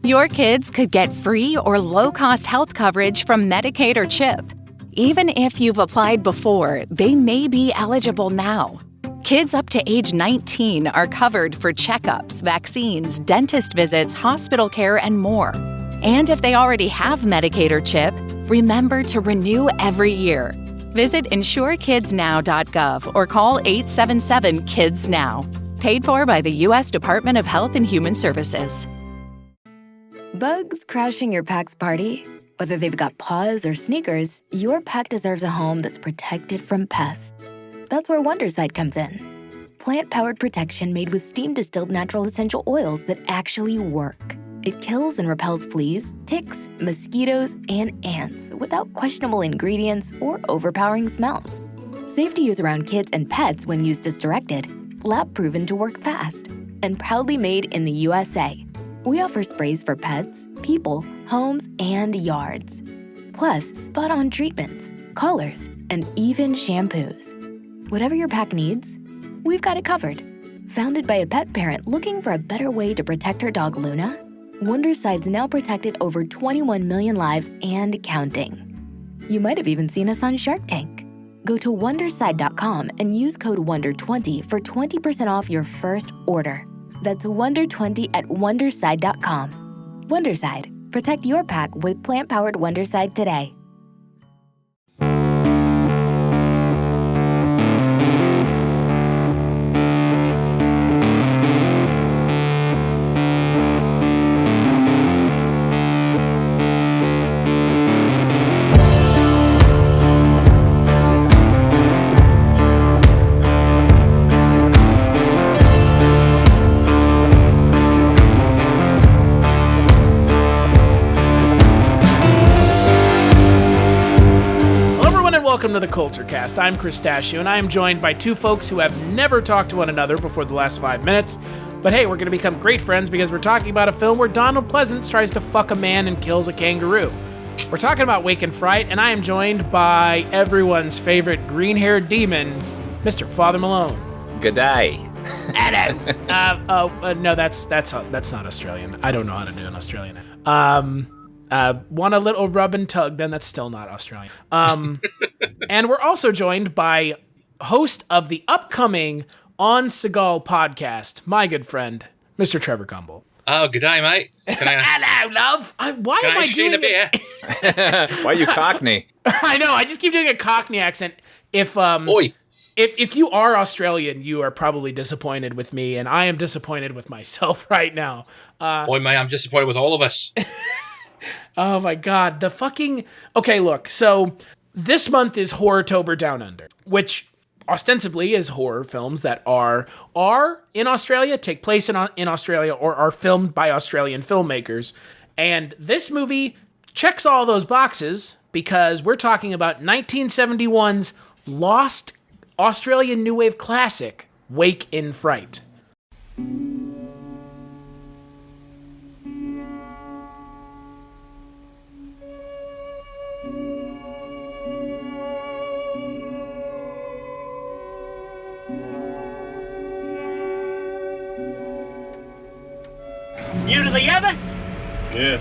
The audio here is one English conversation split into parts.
Your kids could get free or low-cost health coverage from Medicaid or CHIP. Even if you've applied before, they may be eligible now. Kids up to age 19 are covered for checkups, vaccines, dentist visits, hospital care, and more. And if they already have Medicaid or CHIP, remember to renew every year. Visit insurekidsnow.gov or call 877-KIDS-NOW. Paid for by the U.S. Department of Health and Human Services. Bugs crashing your pack's party? Whether they've got paws or sneakers, your pack deserves a home that's protected from pests. That's where Wondercide comes in. Plant-powered protection made with steam-distilled natural essential oils that actually work. It kills and repels fleas, ticks, mosquitoes, and ants without questionable ingredients or overpowering smells. Safe to use around kids and pets when used as directed. Lab-proven to work fast. And proudly made in the USA. We offer sprays for pets, people, homes, and yards. Plus, spot-on treatments, collars, and even shampoos. Whatever your pack needs, we've got it covered. Founded by a pet parent looking for a better way to protect her dog Luna, Wondercide's now protected over 21 million lives and counting. You might have even seen us on Shark Tank. Go to Wondercide.com and use code WONDER20 for 20% off your first order. That's WONDER20 at Wondercide.com. Wondercide. Protect your pack with plant-powered Wondercide today. Welcome to the Kulturecast. I'm Chris Stachiw, and I am joined by two folks who have never talked to one another before the last 5 minutes. But hey, we're going to become great friends because we're talking about a film where Donald Pleasence tries to fuck a man and kills a kangaroo. We're talking about Wake and Fright, and I am joined by everyone's favorite green-haired demon, Mr. Father Malone. Good day. Hello. No, that's not Australian. I don't know how to do an Australian. Want a little rub and tug, then that's still not Australian. And we're also joined by host of the upcoming On Seagal podcast, my good friend, Mr. Trevor Gumbel. Oh, good day, mate. Hello, love. Why am I doing a beer? Why are you Cockney? I know, I just keep doing a Cockney accent. Oi. If you are Australian, you are probably disappointed with me, and I am disappointed with myself right now. Oi, mate, I'm disappointed with all of us. Oh my god, Okay, look, so this month is Horrortober Down Under, which ostensibly is horror films that are in Australia, take place in Australia, or are filmed by Australian filmmakers. And this movie checks all those boxes because we're talking about 1971's lost Australian New Wave classic, Wake in Fright. New to the Yabba? Yes.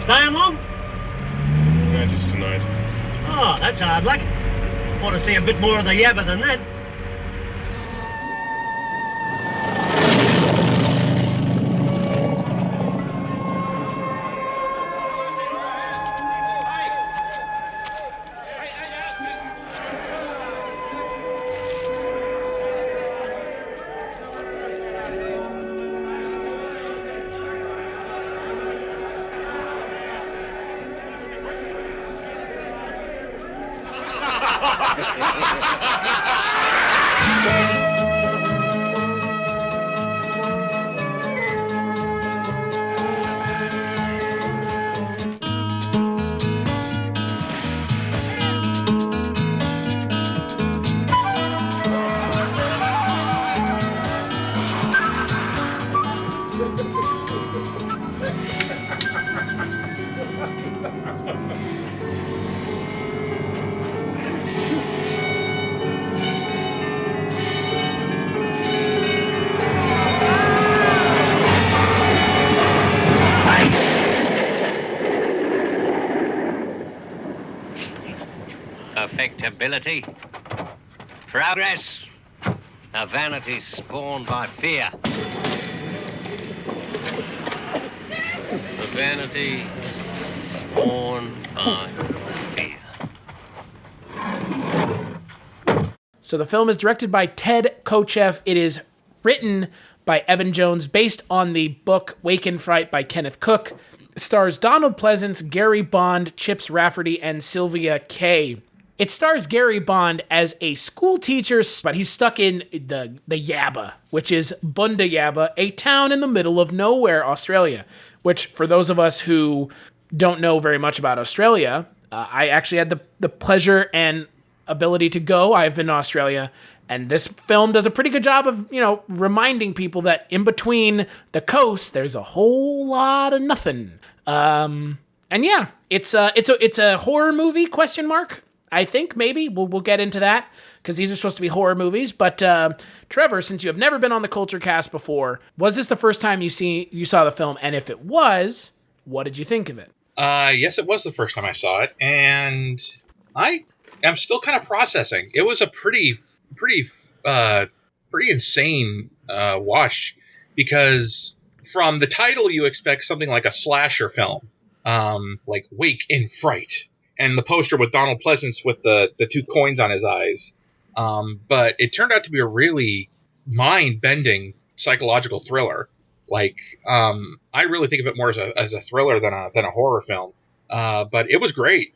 Staying long? No, just tonight. Oh, that's hard luck. Want to see a bit more of the Yabba than that. Respectability. Progress. A vanity spawned by fear. A vanity spawned by fear. So the film is directed by Ted Kotcheff. It is written by Evan Jones, based on the book Wake in Fright by Kenneth Cook. It stars Donald Pleasence, Gary Bond, Chips Rafferty, and Sylvia Kay. It stars Gary Bond as a school teacher, but he's stuck in the Yabba, which is Bunda Yabba, a town in the middle of nowhere, Australia. Which, for those of us who don't know very much about Australia, I actually had the pleasure and ability to go. I've been to Australia, and this film does a pretty good job of, reminding people that in between the coast, there's a whole lot of nothing. And yeah, it's a horror movie, ? I think maybe we'll get into that, because these are supposed to be horror movies. But Trevor, since you have never been on the Kulturecast before, was this the first time you saw the film? And if it was, what did you think of it? Yes, it was the first time I saw it, and I am still kind of processing. It was a pretty insane watch, because from the title you expect something like a slasher film, like Wake in Fright, and the poster with Donald Pleasence with the two coins on his eyes. But it turned out to be a really mind-bending psychological thriller. Like, I really think of it more as a thriller than a horror film. But it was great.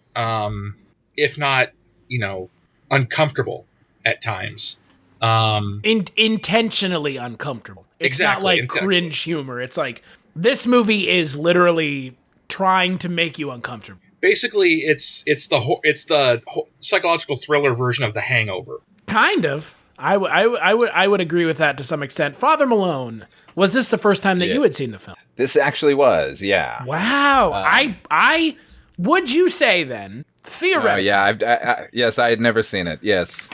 If not, uncomfortable at times. Intentionally uncomfortable. It's exactly, not like cringe humor. It's like, this movie is literally trying to make you uncomfortable. Basically, it's the psychological thriller version of The Hangover. Kind of. I would agree with that to some extent. Father Malone, was this the first time that you had seen the film? This actually was, yeah. Wow. I would you say then, theoretically? Yes, I had never seen it. Yes.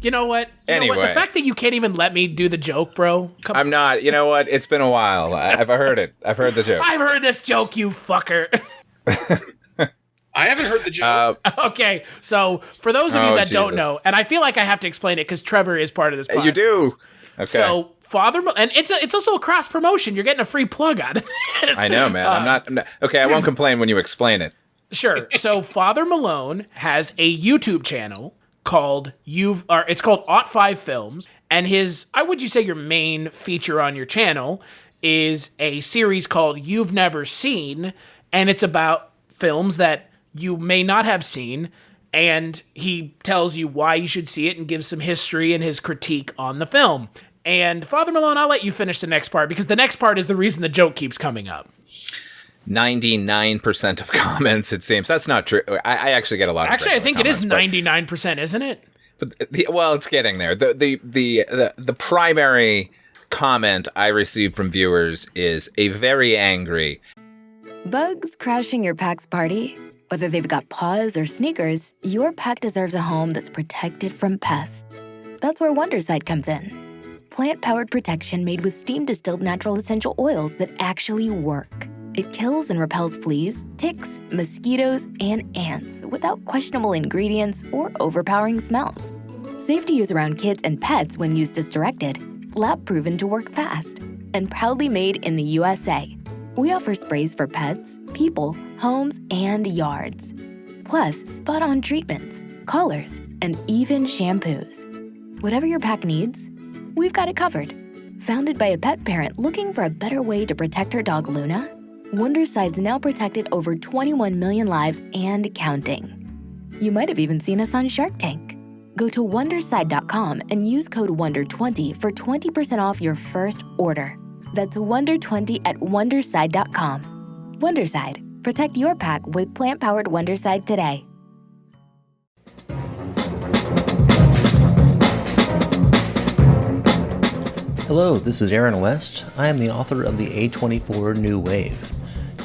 You know what? Anyway. The fact that you can't even let me do the joke, bro. I'm not. You know what? It's been a while. I've heard it. I've heard the joke. I've heard this joke, you fucker. I haven't heard the joke. Okay, so for those of you that don't know, and I feel like I have to explain it because Trevor is part of this podcast. You do. Okay. So and it's also a cross promotion. You're getting a free plug out of this. I know, man. I'm not. Okay, I won't complain when you explain it. Sure. So Father Malone has a YouTube channel called it's called Ot5 Films, and your main feature on your channel is a series called You've Never Seen, and it's about films that you may not have seen, and he tells you why you should see it and gives some history and his critique on the film. And Father Malone, I'll let you finish the next part, because the next part is the reason the joke keeps coming up. 99% of comments, it seems. That's not true. I actually get a lot of Actually, I think it is 99%, isn't it? But it's getting there. The primary comment I receive from viewers is a very angry, Bugs crashing your pack's party? Whether they've got paws or sneakers, your pack deserves a home that's protected from pests. That's where Wondercide comes in. Plant-powered protection made with steam-distilled natural essential oils that actually work. It kills and repels fleas, ticks, mosquitoes, and ants without questionable ingredients or overpowering smells. Safe to use around kids and pets when used as directed. Lab-proven to work fast. And proudly made in the USA. We offer sprays for pets, people, homes, and yards. Plus, spot-on treatments, collars, and even shampoos. Whatever your pack needs, we've got it covered. Founded by a pet parent looking for a better way to protect her dog Luna, Wondercide's now protected over 21 million lives and counting. You might have even seen us on Shark Tank. Go to Wondercide.com and use code WONDER20 for 20% off your first order. That's WONDER20 at Wondercide.com. Wondercide. Protect your pack with plant-powered Wondercide today. Hello, this is Aaron West. I am the author of the A24 New Wave.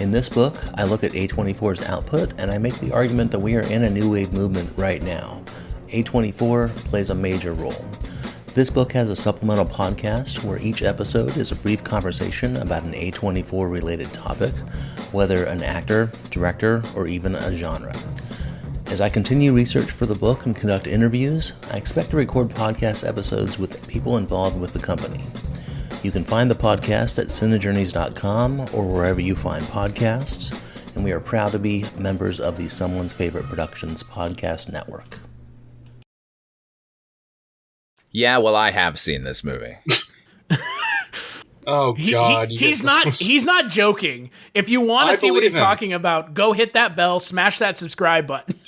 In this book, I look at A24's output and I make the argument that we are in a new wave movement right now. A24 plays a major role. This book has a supplemental podcast where each episode is a brief conversation about an A24 related topic, whether an actor, director, or even a genre. As I continue research for the book and conduct interviews, I expect to record podcast episodes with people involved with the company. You can find the podcast at cinejourneys.com or wherever you find podcasts, and we are proud to be members of the Someone's Favorite Productions podcast network. Yeah, well, I have seen this movie. Oh God! He's not joking. If you want to see what he's talking about, go hit that bell, smash that subscribe button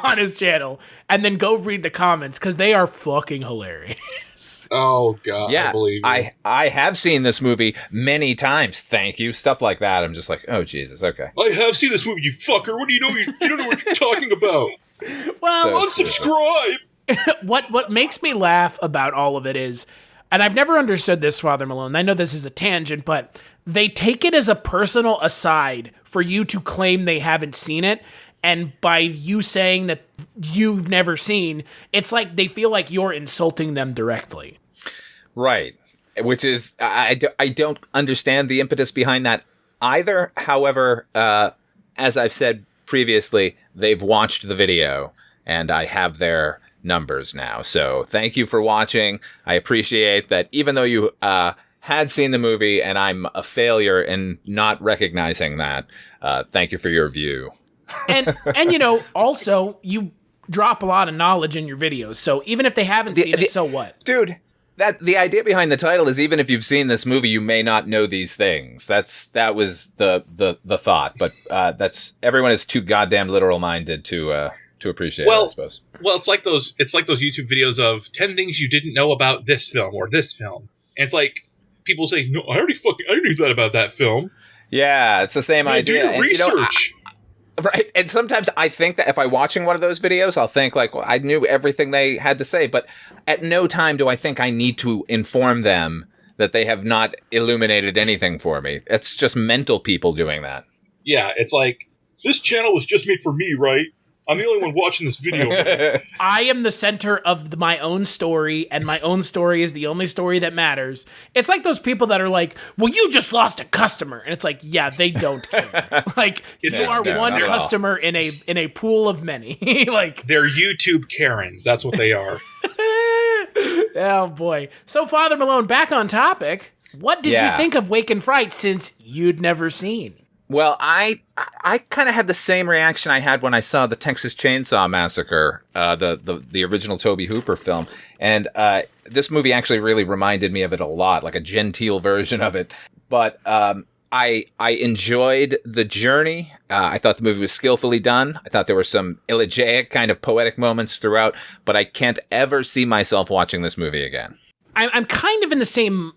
on his channel, and then go read the comments because they are fucking hilarious. Oh God! Yeah, I believe you. I have seen this movie many times. Thank you. Stuff like that. I'm just like, oh Jesus. Okay. I have seen this movie, you fucker. What do you know? You don't know what you're talking about. Well, unsubscribe. What makes me laugh about all of it is, and I've never understood this, Father Malone, I know this is a tangent, but they take it as a personal aside for you to claim they haven't seen it, and by you saying that you've never seen, it's like they feel like you're insulting them directly. Right. Which is, I don't understand the impetus behind that either. However, as I've said previously, they've watched the video, and I have their numbers now. So thank you for watching. I appreciate that even though you had seen the movie and I'm a failure in not recognizing that, thank you for your view. And you know, also, you drop a lot of knowledge in your videos. So even if they haven't seen it, so what? Dude, the idea behind the title is even if you've seen this movie, you may not know these things. That was the thought. But that's everyone is too goddamn literal minded to appreciate it, I suppose. Well, it's like those YouTube videos of 10 things you didn't know about this film or this film. And it's like people say, no, I knew that about that film. Yeah, it's the same idea. Do your research. Right. And sometimes I think that if I'm watching one of those videos, I'll think like, well, I knew everything they had to say. But at no time do I think I need to inform them that they have not illuminated anything for me. It's just mental people doing that. Yeah, it's like, this channel was just made for me, right? I'm the only one watching this video. I am the center of my own story, and my own story is the only story that matters. It's like those people that are like, well, you just lost a customer. And it's like, yeah, they don't care. Like, you are one customer in a pool of many. Like, they're YouTube Karens. That's what they are. Oh, boy. So, Father Malone, back on topic. What did you think of Wake and Fright since you'd never seen? Well, I kind of had the same reaction I had when I saw the Texas Chainsaw Massacre, the original Tobe Hooper film, and this movie actually really reminded me of it a lot, like a genteel version of it. But I enjoyed the journey. I thought the movie was skillfully done. I thought there were some elegiac kind of poetic moments throughout, but I can't ever see myself watching this movie again. I'm kind of in the same.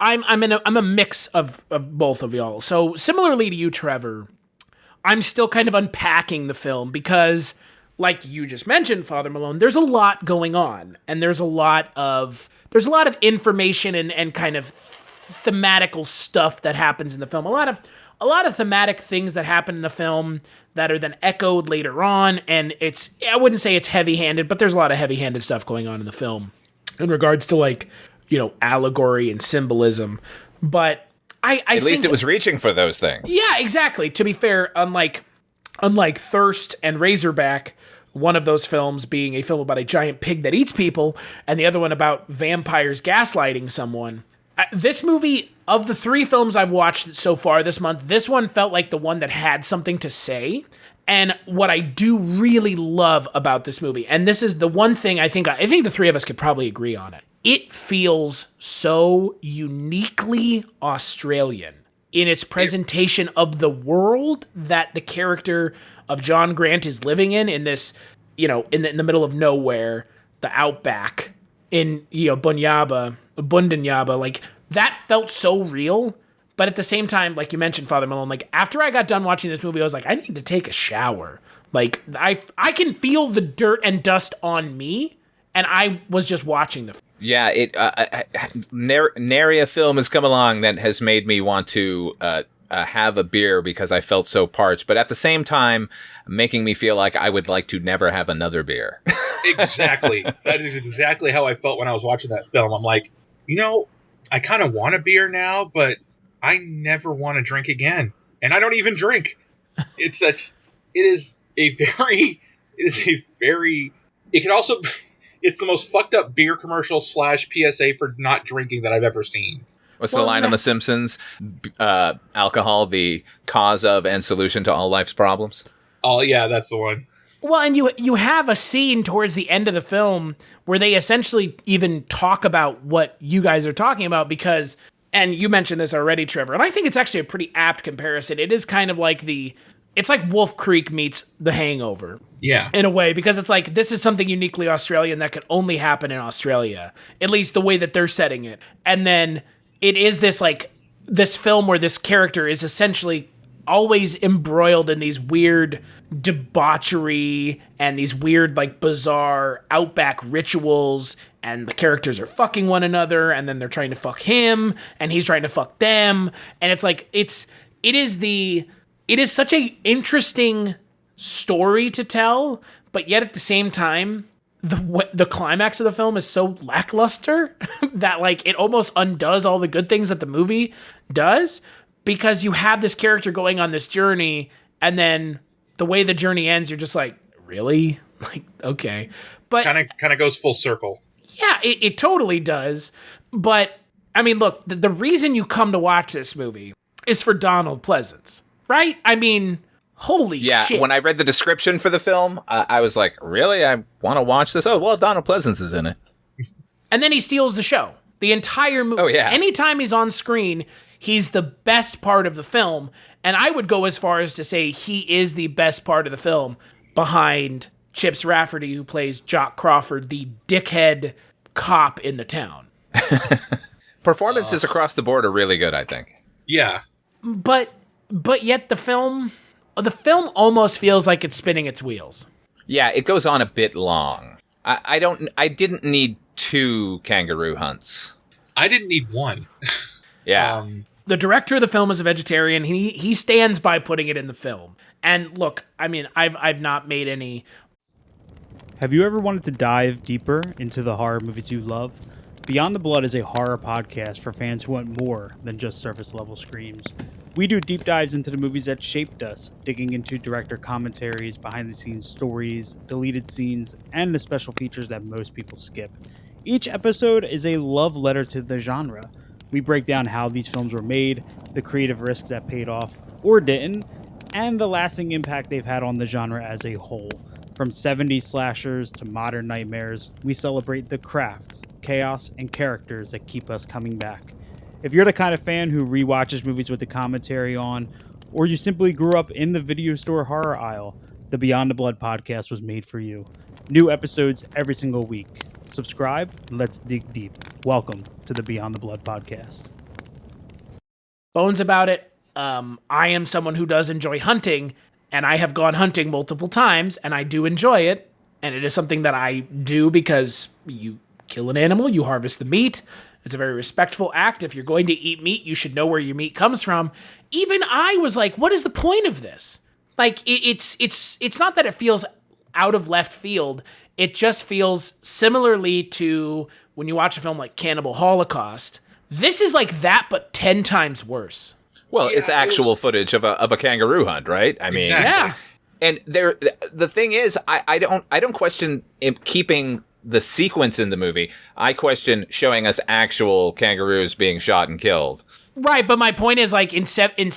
I'm a mix of both of y'all. So similarly to you, Trevor, I'm still kind of unpacking the film because, like you just mentioned, Father Malone, there's a lot going on, and there's a lot of information and kind of thematical stuff that happens in the film. A lot of thematic things that happen in the film that are then echoed later on, and I wouldn't say it's heavy-handed, but there's a lot of heavy-handed stuff going on in the film in regards to, like, you know, allegory and symbolism. But I at least it was reaching for those things. Yeah, exactly. To be fair, unlike Thirst and Razorback, one of those films being a film about a giant pig that eats people, and the other one about vampires gaslighting someone. This movie, of the three films I've watched so far this month, this one felt like the one that had something to say. And what I do really love about this movie, and this is the one thing I think the three of us could probably agree on it. It feels so uniquely Australian in its presentation of the world that the character of John Grant is living in this, you know, in the middle of nowhere, the Outback in, you know, Bundanyaba, like that felt so real. But at the same time, like you mentioned, Father Malone, like after I got done watching this movie, I was like, I need to take a shower. Like I can feel the dirt and dust on me, and I was just watching the film. Yeah, nary a film has come along that has made me want to have a beer because I felt so parched, but at the same time, making me feel like I would like to never have another beer. Exactly. That is exactly how I felt when I was watching that film. I'm like, you know, I kind of want a beer now, but I never want to drink again. And I don't even drink. It is a very It is a very. It can also. It's the most fucked up beer commercial / PSA for not drinking that I've ever seen. What's the line on The Simpsons? Alcohol, the cause of and solution to all life's problems. Oh yeah, that's the one. Well, and you have a scene towards the end of the film where they essentially even talk about what you guys are talking about because, and you mentioned this already, Trevor, and I think it's actually a pretty apt comparison. It is kind of like it's like Wolf Creek meets The Hangover. Yeah. In a way, because it's like, this is something uniquely Australian that can only happen in Australia, at least the way that they're setting it. And then it is this film where this character is essentially always embroiled in these weird debauchery and these weird, like, bizarre Outback rituals, and the characters are fucking one another, and then they're trying to fuck him, and he's trying to fuck them, and it's like, it is such a interesting story to tell, but yet at the same time, the climax of the film is so lackluster that, like, it almost undoes all the good things that the movie does, because you have this character going on this journey, and then the way the journey ends, you're just like, really? Like, okay. But kind of goes full circle. Yeah, it totally does. But, I mean, look, the reason you come to watch this movie is for Donald Pleasence, right? I mean, holy shit. Yeah, when I read the description for the film, I was like, really? I want to watch this? Oh, well, Donald Pleasence is in it. And then he steals the show. The entire movie. Oh, yeah. Anytime he's on screen, he's the best part of the film. And I would go as far as to say he is the best part of the film behind Chips Rafferty, who plays Jock Crawford, the dickhead cop in the town. Performances across the board are really good, I think. Yeah. But yet the film almost feels like it's spinning its wheels. Yeah, it goes on a bit long. I didn't need 2 kangaroo hunts. I didn't need 1. Yeah. The director of the film is a vegetarian. He stands by putting it in the film. And look, I mean, I've not made any. Have you ever wanted to dive deeper into the horror movies you love? Beyond the Blood is a horror podcast for fans who want more than just surface level screams. We do deep dives into the movies that shaped us, digging into director commentaries, behind the scenes stories, deleted scenes, and the special features that most people skip. Each episode is a love letter to the genre. We break down how these films were made, the creative risks that paid off or didn't, and the lasting impact they've had on the genre as a whole. From 70s slashers to modern nightmares, we celebrate the craft, chaos, and characters that keep us coming back. If you're the kind of fan who rewatches movies with the commentary on, or you simply grew up in the video store horror aisle, the Beyond the Blood podcast was made for you. New episodes every single week. Subscribe, and let's dig deep. Welcome to the Beyond the Blood podcast. Bones about it. I am someone who does enjoy hunting, and I have gone hunting multiple times, and I do enjoy it. And it is something that I do because you kill an animal, you harvest the meat. It's a very respectful act. If you're going to eat meat, you should know where your meat comes from. Even I was like, what is the point of this? Like, it's not that it feels out of left field. It just feels similarly to when you watch a film like Cannibal Holocaust. This is like that, but 10 times worse. Well, it's actual footage of a kangaroo hunt, right? I mean, exactly. Yeah. And the thing is, I don't question keeping the sequence in the movie. I question showing us actual kangaroos being shot and killed. Right, but my point is, like, in 71,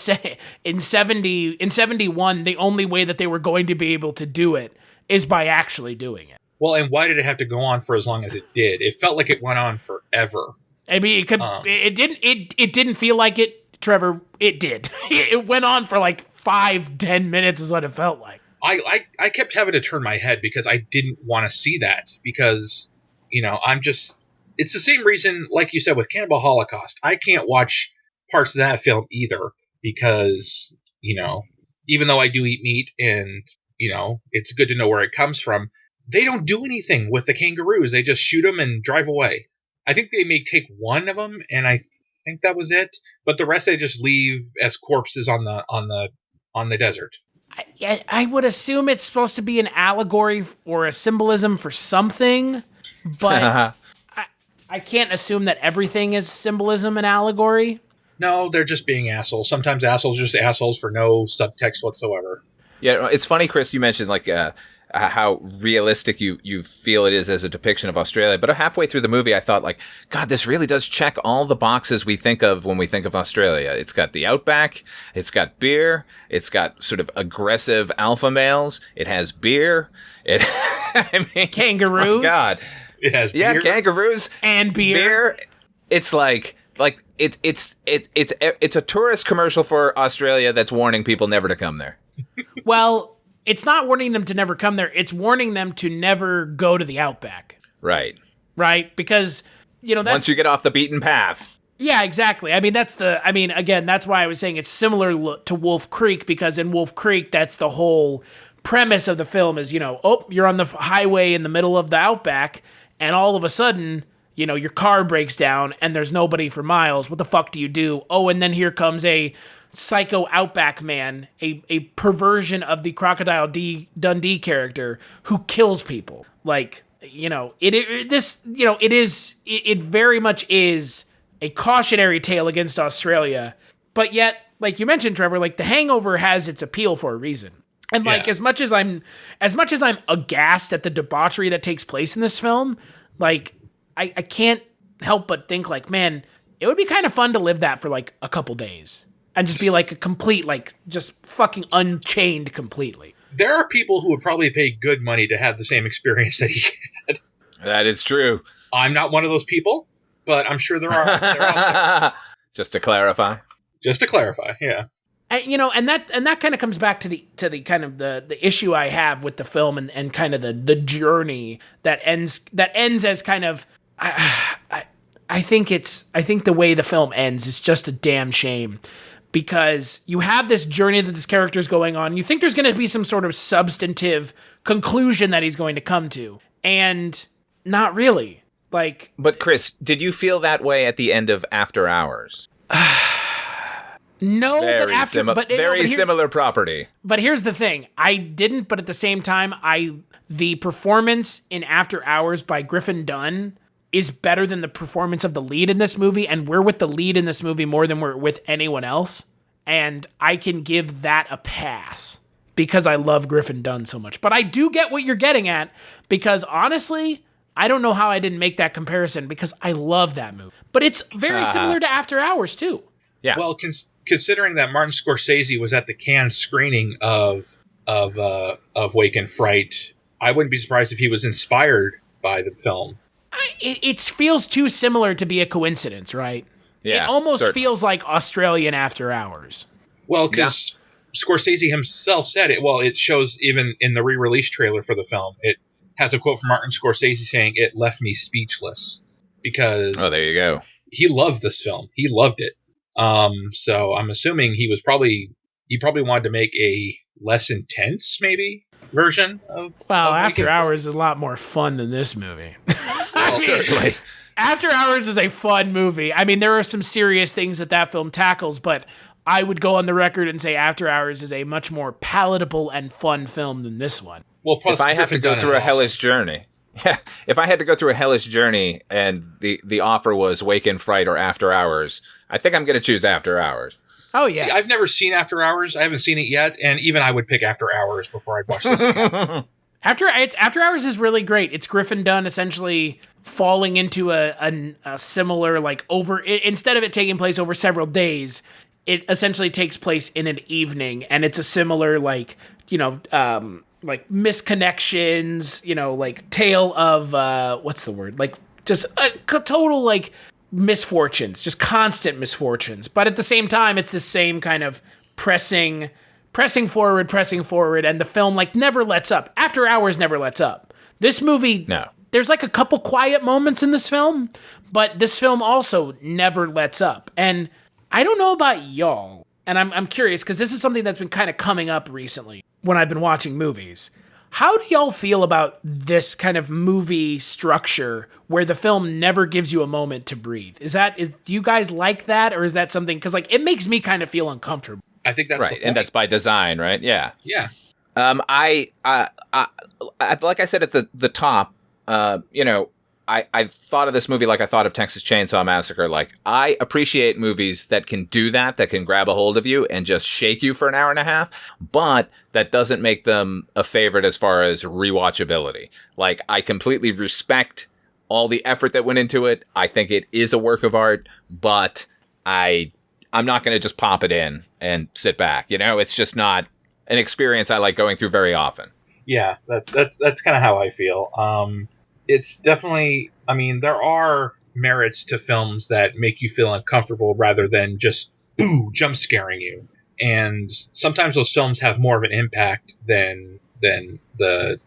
the only way that they were going to be able to do it is by actually doing it. Well, and why did it have to go on for as long as it did? It felt like it went on forever. I mean, it didn't feel like it, Trevor. It did. It went on for like 5-10 minutes is what it felt like. I kept having to turn my head because I didn't want to see that because, it's the same reason, like you said, with Cannibal Holocaust. I can't watch parts of that film either because, even though I do eat meat and, it's good to know where it comes from, they don't do anything with the kangaroos. They just shoot them and drive away. I think they may take one of them, and I think that was it. But the rest they just leave as corpses on the desert. I would assume it's supposed to be an allegory or a symbolism for something, but I can't assume that everything is symbolism and allegory. No, they're just being assholes. Sometimes assholes are just assholes for no subtext whatsoever. Yeah, it's funny, Chris, you mentioned like how realistic you feel it is as a depiction of Australia. But halfway through the movie, I thought, like, God, this really does check all the boxes we think of when we think of Australia. It's got the Outback, it's got beer, it's got sort of aggressive alpha males, it has beer, I mean, kangaroos. Oh God, It has beer. yeah, kangaroos And beer. It's like it's a tourist commercial for Australia that's warning people never to come there. Well, it's not warning them to never come there. It's warning them to never go to the Outback. Right. Right? Because, Once you get off the beaten path. Yeah, exactly. I mean, again, that's why I was saying it's similar to Wolf Creek, because in Wolf Creek, that's the whole premise of the film is, you're on the highway in the middle of the Outback, and all of a sudden, your car breaks down and there's nobody for miles. What the fuck do you do? Oh, and then here comes a psycho Outback man, a perversion of the Crocodile Dundee character who kills people. Like, it very much is a cautionary tale against Australia. But yet, like you mentioned, Trevor, like The Hangover has its appeal for a reason. And like, as much as I'm aghast at the debauchery that takes place in this film, like, I can't help but think, like, man, it would be kind of fun to live that for like a couple days and just be like a complete, like, just fucking unchained completely. There are people who would probably pay good money to have the same experience that he had. That is true. I'm not one of those people, but I'm sure there are. They're out there. Just to clarify, yeah. And that kind of comes back to the kind of the issue I have with the film and kind of the journey that ends as kind of I think the way the film ends is just a damn shame, because you have this journey that this character is going on. You think there's going to be some sort of substantive conclusion that he's going to come to, and not really. Like, but Chris, did you feel that way at the end of After Hours? No, very similar property. But here's the thing. I didn't, but at the same time, the performance in After Hours by Griffin Dunne is better than the performance of the lead in this movie, and we're with the lead in this movie more than we're with anyone else. And I can give that a pass because I love Griffin Dunne so much. But I do get what you're getting at, because honestly, I don't know how I didn't make that comparison, because I love that movie. But it's very similar to After Hours too. Yeah. Well, considering that Martin Scorsese was at the Cannes screening of Wake and Fright, I wouldn't be surprised if he was inspired by the film. It feels too similar to be a coincidence, right? Yeah, it almost certainly feels like Australian After Hours. Well, because Scorsese himself said it. Well, it shows even in the re-release trailer for the film. It has a quote from Martin Scorsese saying, "It left me speechless," because there you go. He loved this film. He loved it. So I'm assuming he probably wanted to make a less intense, maybe, version of. Well, of After Hours is a lot more fun than this movie. Certainly. After Hours is a fun movie. I mean, there are some serious things that film tackles, but I would go on the record and say After Hours is a much more palatable and fun film than this one. Well, plus if I have to go through a hellish journey. Yeah, if I had to go through a hellish journey and the offer was Wake and Fright or After Hours, I think I'm going to choose After Hours. Oh, yeah. See, I've never seen After Hours. I haven't seen it yet, and even I would pick After Hours before I'd watch this again. After Hours is really great. It's Griffin Dunne essentially falling into a similar, like, instead of it taking place over several days, it essentially takes place in an evening, and it's a similar, like, like misconnections, like tale of, what's the word? Like, just a total, like, misfortunes, just constant misfortunes. But at the same time, it's the same kind of pressing forward, and the film, like, never lets up. After Hours never lets up. This movie, no. There's, like, a couple quiet moments in this film, but this film also never lets up. And I don't know about y'all, and I'm curious, because this is something that's been kind of coming up recently when I've been watching movies. How do y'all feel about this kind of movie structure where the film never gives you a moment to breathe? Do you guys like that, or is that something, because, like, it makes me kind of feel uncomfortable. I think that's right, and that's by design, right? Yeah. Yeah. I like I said at the top, I thought of this movie like I thought of Texas Chainsaw Massacre. Like, I appreciate movies that can do that can grab a hold of you and just shake you for an hour and a half, but that doesn't make them a favorite as far as rewatchability. Like, I completely respect all the effort that went into it. I think it is a work of art, but I'm not going to just pop it in and sit back. You know, it's just not an experience I like going through very often. Yeah, that's kind of how I feel. It's definitely, I mean, there are merits to films that make you feel uncomfortable rather than just, boo, jump scaring you. And sometimes those films have more of an impact than the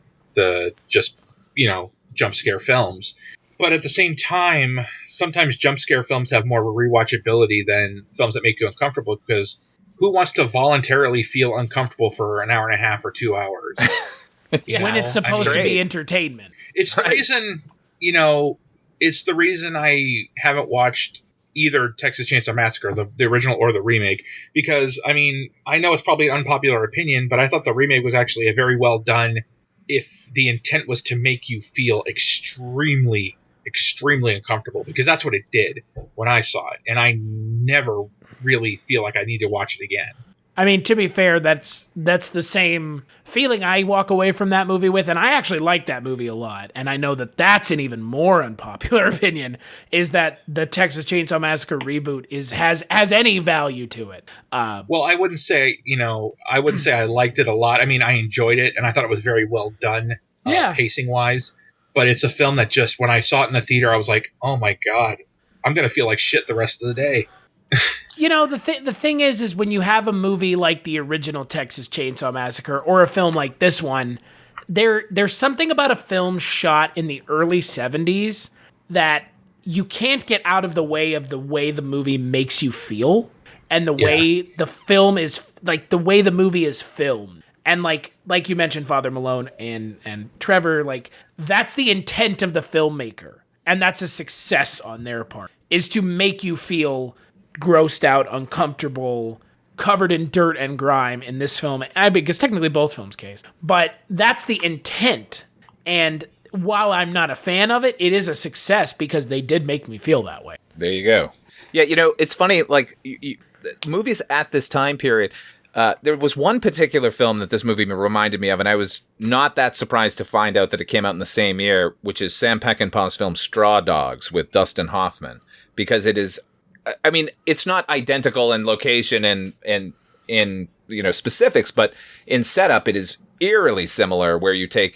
just, you know, jump scare films. But at the same time, sometimes jump scare films have more of a rewatchability than films that make you uncomfortable, because who wants to voluntarily feel uncomfortable for an hour and a half or 2 hours? When it's supposed to be entertainment. It's the reason, you know, it's the reason I haven't watched either Texas Chainsaw Massacre, the original or the remake, because, I mean, I know it's probably an unpopular opinion, but I thought the remake was actually a very well done if the intent was to make you feel extremely, extremely uncomfortable, because that's what it did when I saw it, and I never really feel like I need to watch it again. I mean, to be fair, that's the same feeling I walk away from that movie with, and I actually like that movie a lot. And I know that that's an even more unpopular opinion, is that the Texas Chainsaw Massacre reboot has any value to it. Well, I wouldn't say I liked it a lot. I mean, I enjoyed it, and I thought it was very well done, pacing wise. But it's a film that just, when I saw it in the theater, I was like, oh my God, I'm going to feel like shit the rest of the day. You know, the thing is when you have a movie like the original Texas Chainsaw Massacre or a film like this one, there's something about a film shot in the early 70s that you can't get out of the way the movie makes you feel, and the way the film is, like, the way the movie is filmed. And like you mentioned, Father Malone and Trevor, like, that's the intent of the filmmaker, and that's a success on their part, is to make you feel grossed out, uncomfortable, covered in dirt and grime in this film, because technically both films' case. But that's the intent. And while I'm not a fan of it, it is a success because they did make me feel that way. There you go. Yeah, you know, it's funny, like, movies at this time period, there was one particular film that this movie reminded me of, and I was not that surprised to find out that it came out in the same year, which is Sam Peckinpah's film Straw Dogs with Dustin Hoffman, because it is, I mean, it's not identical in location and in you know, specifics, but in setup it is eerily similar, where you take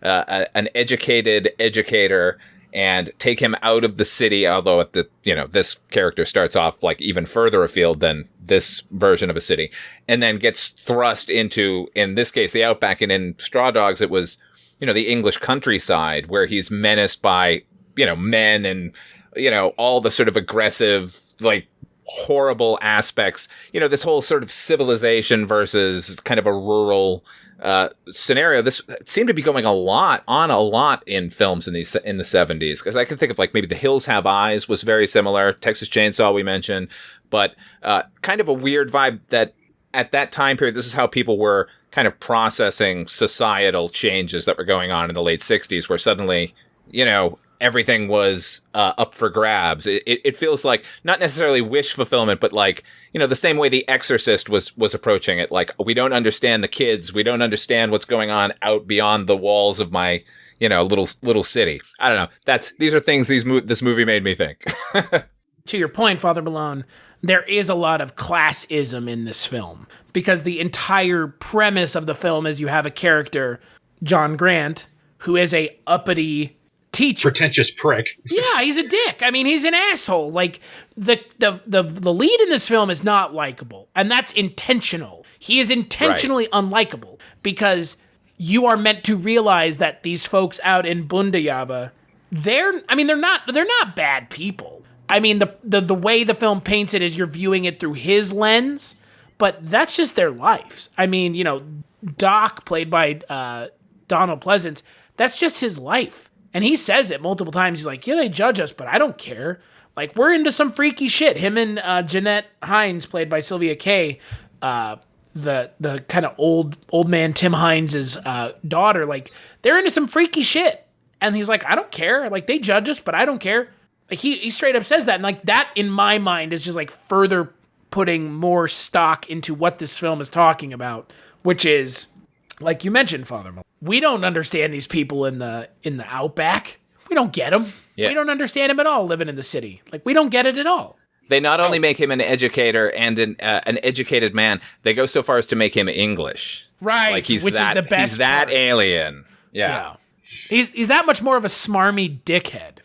an educated educator and take him out of the city, although this character starts off like even further afield than this version of a city, and then gets thrust into, in this case, the Outback, and in Straw Dogs it was, you know, the English countryside, where he's menaced by, you know, men and, you know, all the sort of aggressive, like, horrible aspects, you know, this whole sort of civilization versus kind of a rural scenario. This seemed to be going a lot in films in the 70s, because I can think of, like, maybe The Hills Have Eyes was very similar, Texas Chainsaw we mentioned, but kind of a weird vibe that at that time period, this is how people were kind of processing societal changes that were going on in the late 60s, where suddenly, you know, everything was up for grabs. It feels like not necessarily wish fulfillment, but, like, you know, the same way The Exorcist was approaching it. Like, we don't understand the kids. We don't understand what's going on out beyond the walls of my, you know, little city. I don't know. These are things this movie made me think. To your point, Father Malone, there is a lot of classism in this film, because the entire premise of the film is you have a character, John Grant, who is a uppity teacher. Pretentious prick. Yeah, he's a dick. I mean, he's an asshole. Like, the lead in this film is not likable, and that's intentional. He is intentionally unlikable, because you are meant to realize that these folks out in Bundayaba, they're not bad people. I mean, the way the film paints it is you're viewing it through his lens, but that's just their lives. I mean, you know, Doc, played by Donald Pleasence, that's just his life. And he says it multiple times. He's like, yeah, they judge us, but I don't care. Like, we're into some freaky shit. Him and Jeanette Hines, played by Sylvia Kay, the kind of old man Tim Hines' daughter, like, they're into some freaky shit. And he's like, I don't care. Like, they judge us, but I don't care. Like, he straight up says that. And, like, that, in my mind, is just, like, further putting more stock into what this film is talking about, which is, like you mentioned, Father Malone, we don't understand these people in the Outback. We don't get them. Yeah. We don't understand him at all living in the city. Like, we don't get it at all. They not only make him an educator and an educated man, they go so far as to make him English. Right, like he's which is the best He's that part. alien. Yeah. He's that much more of a smarmy dickhead.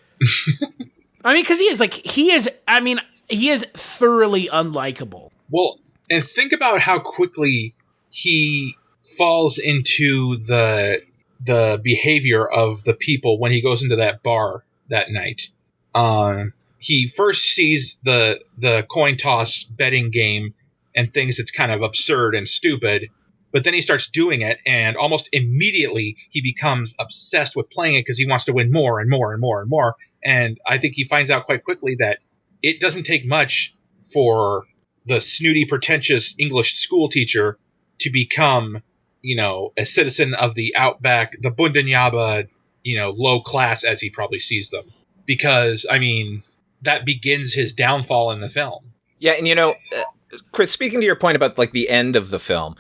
I mean, because he is thoroughly unlikable. Well, and think about how quickly he falls into the behavior of the people when he goes into that bar that night. He first sees the coin toss betting game and thinks it's kind of absurd and stupid, but then he starts doing it, and almost immediately he becomes obsessed with playing it because he wants to win more and more and more and more. And I think he finds out quite quickly that it doesn't take much for the snooty, pretentious English school teacher to become, a citizen of the Outback, the Bundenyaba, low class as he probably sees them. Because, that begins his downfall in the film. Yeah, and Chris, speaking to your point about like the end of the film,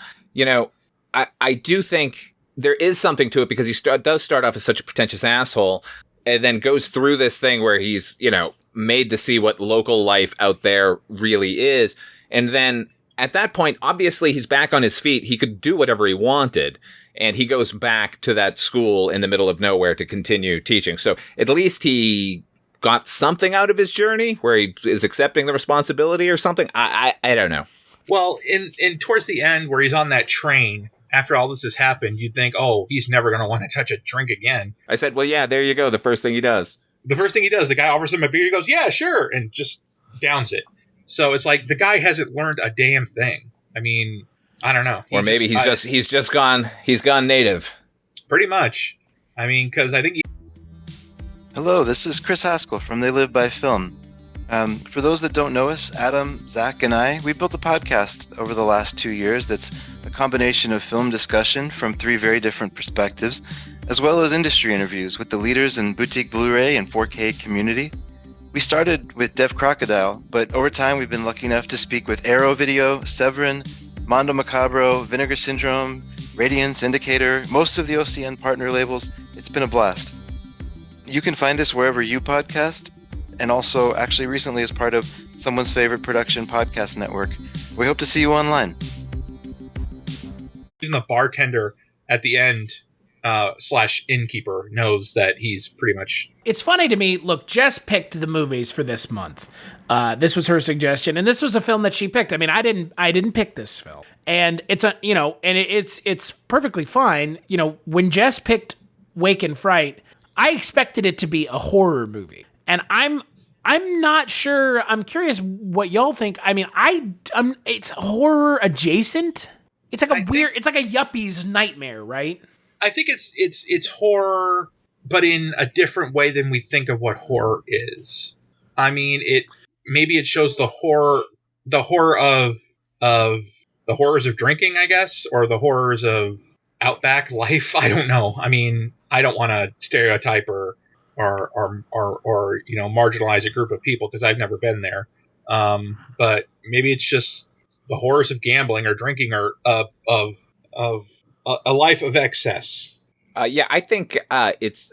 I do think there is something to it because he does start off as such a pretentious asshole and then goes through this thing where he's, made to see what local life out there really is. And then at that point, obviously he's back on his feet. He could do whatever he wanted. And he goes back to that school in the middle of nowhere to continue teaching. So at least he got something out of his journey where he is accepting the responsibility or something. I don't know. Well, in towards the end where he's on that train, after all this has happened, you'd think, oh, he's never going to want to touch a drink again. I said, well, yeah, there you go. The first thing he does. The guy offers him a beer. He goes, yeah, sure. And just downs it. So it's like the guy hasn't learned a damn thing. I don't know. Or maybe he's gone native. Pretty much. Because I think Hello, this is Chris Haskell from They Live by Film. For those that don't know us, Adam, Zach, and we built a podcast over the last 2 years that's a combination of film discussion from 3 very different perspectives, as well as industry interviews with the leaders in boutique Blu-ray and 4K community. We started with Dev Crocodile, but over time we've been lucky enough to speak with Arrow Video, Severin, Mondo Macabro, Vinegar Syndrome, Radiance, Indicator, most of the OCN partner labels. It's been a blast. You can find us wherever you podcast, and also actually recently as part of someone's favorite production podcast network. We hope to see you online. Even the bartender at the end / innkeeper knows that he's pretty much... It's funny to me, look, Jess picked the movies for this month. This was her suggestion, and this was a film that she picked. I didn't pick this film. And it's it's perfectly fine. When Jess picked Wake and Fright, I expected it to be a horror movie. And I'm not sure. I'm curious what y'all think. It's horror adjacent. It's like it's like a yuppie's nightmare, right? I think it's horror, but in a different way than we think of what horror is. It shows the horror of the horrors of drinking, I guess, or the horrors of Outback life. I don't know. I don't want to stereotype or marginalize a group of people because I've never been there. But maybe it's just the horrors of gambling or drinking or of a life of excess. I think it's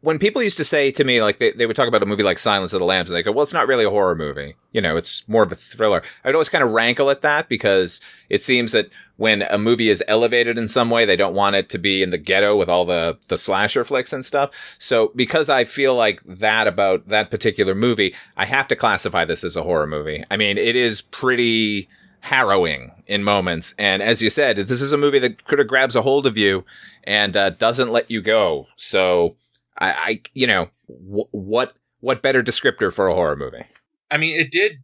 when people used to say to me, like they would talk about a movie like Silence of the Lambs, and they go, well, it's not really a horror movie. It's more of a thriller. I'd always kind of rankle at that because it seems that when a movie is elevated in some way, they don't want it to be in the ghetto with all the slasher flicks and stuff. So because I feel like that about that particular movie, I have to classify this as a horror movie. It is pretty harrowing in moments. And as you said, this is a movie that kind of grabs a hold of you and doesn't let you go. So what better descriptor for a horror movie? It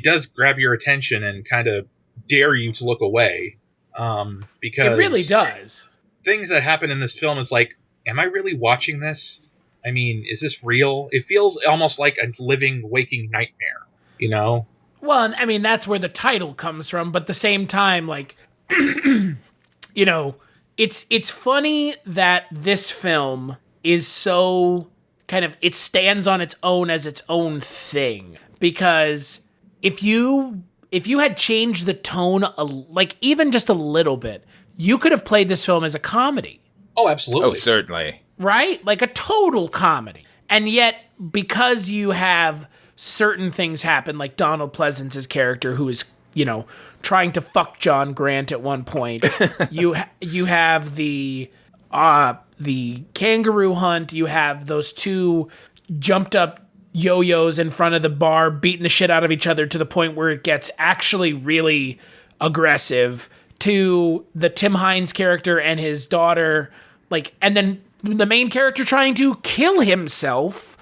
does grab your attention and kind of dare you to look away. Because it really does. Things that happen in this film is like, am I really watching this? Is this real? It feels almost like a living, waking nightmare, Well, that's where the title comes from, but at the same time, like, It's funny that this film is so kind of, it stands on its own as its own thing, because if you had changed the tone like even just a little bit, you could have played this film as a comedy. Oh, absolutely. Oh, certainly. Right? Like a total comedy. And yet, because you have certain things happen, like Donald Pleasence's character, who is, trying to fuck John Grant at one point, you have the kangaroo hunt, you have those two jumped up yo-yos in front of the bar beating the shit out of each other to the point where it gets actually really aggressive, to the Tim Hines character and his daughter, and then the main character trying to kill himself,